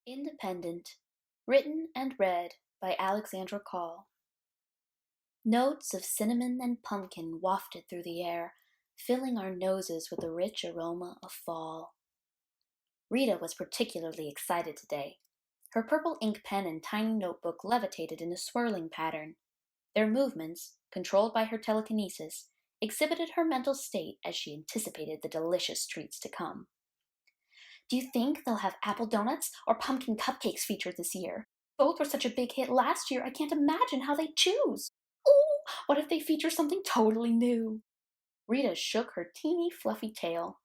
Independent, written and read by Alexandra Call. Notes of cinnamon and pumpkin wafted through the air, filling our noses with the rich aroma of fall. Rita was particularly excited today. Her purple ink pen and tiny notebook levitated in a swirling pattern. Their movements, controlled by her telekinesis, exhibited her mental state as she anticipated the delicious treats to come. Do you think they'll have apple donuts or pumpkin cupcakes featured this year? Both were such a big hit last year, I can't imagine how they'd choose. Ooh, what if they feature something totally new? Rita shook her teeny fluffy tail.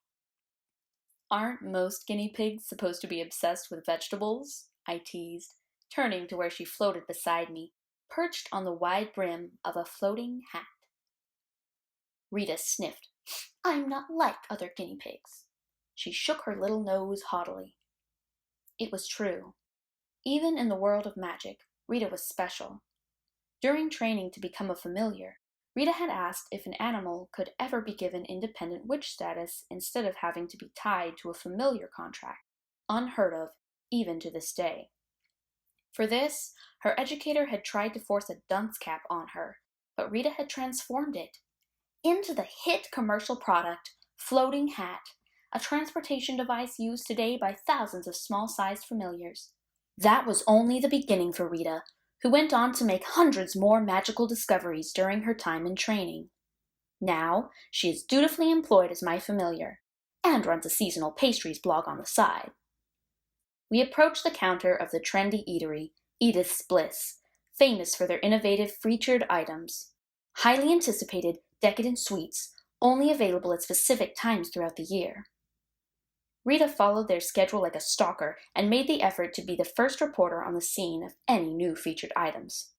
Aren't most guinea pigs supposed to be obsessed with vegetables? I teased, turning to where she floated beside me, perched on the wide brim of a floating hat. Rita sniffed. I'm not like other guinea pigs. She shook her little nose haughtily. It was true. Even in the world of magic, Rita was special. During training to become a familiar, Rita had asked if an animal could ever be given independent witch status instead of having to be tied to a familiar contract, unheard of even to this day. For this, her educator had tried to force a dunce cap on her, but Rita had transformed it into the hit commercial product, Floating Hat, a transportation device used today by thousands of small-sized familiars. That was only the beginning for Rita, who went on to make hundreds more magical discoveries during her time in training. Now, she is dutifully employed as my familiar, and runs a seasonal pastries blog on the side. We approached the counter of the trendy eatery, Edith's Bliss, famous for their innovative featured items. Highly anticipated, decadent sweets, only available at specific times throughout the year. Rita followed their schedule like a stalker and made the effort to be the first reporter on the scene of any new featured items.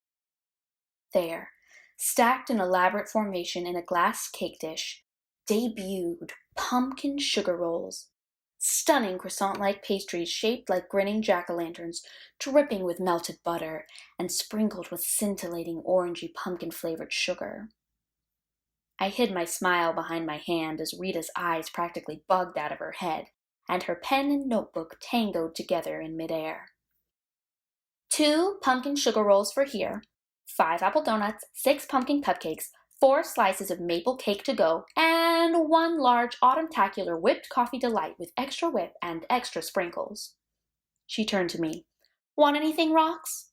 There, stacked in elaborate formation in a glass cake dish, debuted pumpkin sugar rolls. Stunning croissant-like pastries shaped like grinning jack-o'-lanterns, dripping with melted butter and sprinkled with scintillating orangey pumpkin-flavored sugar. I hid my smile behind my hand as Rita's eyes practically bugged out of her head, and her pen and notebook tangoed together in midair. 2 pumpkin sugar rolls for here, 5 apple donuts, 6 pumpkin cupcakes, 4 slices of maple cake to go, and 1 large autumntacular whipped coffee delight with extra whip and extra sprinkles. She turned to me. Want anything, Rox?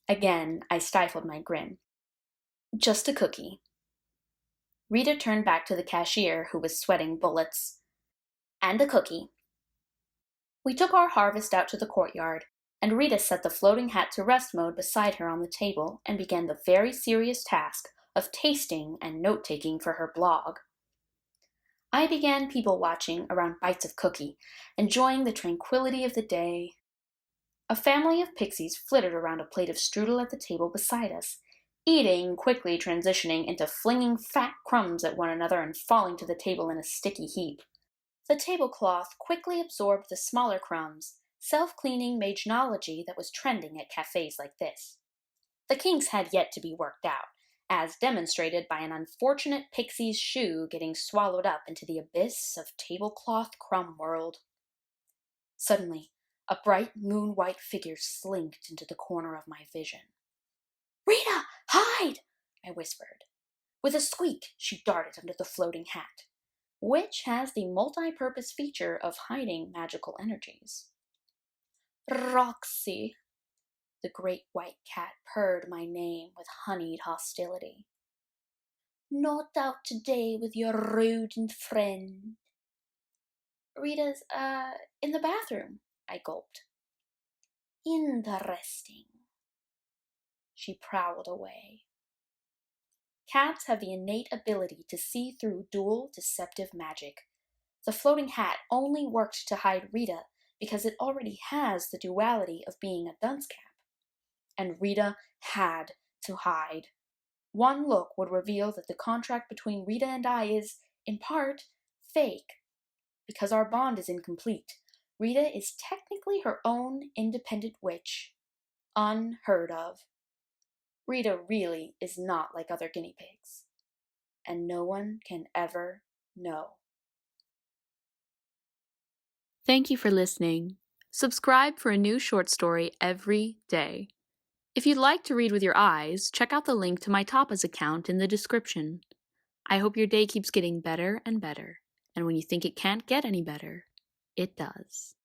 Again, I stifled my grin. Just a cookie. Rita turned back to the cashier, who was sweating bullets. And a cookie. We took our harvest out to the courtyard, and Rita set the floating hat to rest mode beside her on the table and began the very serious task of tasting and note-taking for her blog. I began people-watching around bites of cookie, enjoying the tranquility of the day. A family of pixies flitted around a plate of strudel at the table beside us, eating, quickly transitioning into flinging fat crumbs at one another and falling to the table in a sticky heap. The tablecloth quickly absorbed the smaller crumbs, self-cleaning magenology that was trending at cafes like this. The kinks had yet to be worked out, as demonstrated by an unfortunate pixie's shoe getting swallowed up into the abyss of tablecloth crumb world. Suddenly, a bright moon-white figure slinked into the corner of my vision. "Rita, hide!" I whispered. With a squeak, she darted under the floating hat, which has the multi-purpose feature of hiding magical energies. Roxy, the great white cat purred my name with honeyed hostility. Not out today with your rodent friend. Rita's, in the bathroom, I gulped. Interesting. She prowled away. Cats have the innate ability to see through dual deceptive magic. The floating hat only worked to hide Rita because it already has the duality of being a dunce cap. And Rita had to hide. One look would reveal that the contract between Rita and I is, in part, fake. Because our bond is incomplete, Rita is technically her own independent witch. Unheard of. Rita really is not like other guinea pigs. And no one can ever know. Thank you for listening. Subscribe for a new short story every day. If you'd like to read with your eyes, check out the link to my Tapas account in the description. I hope your day keeps getting better and better, and when you think it can't get any better, it does.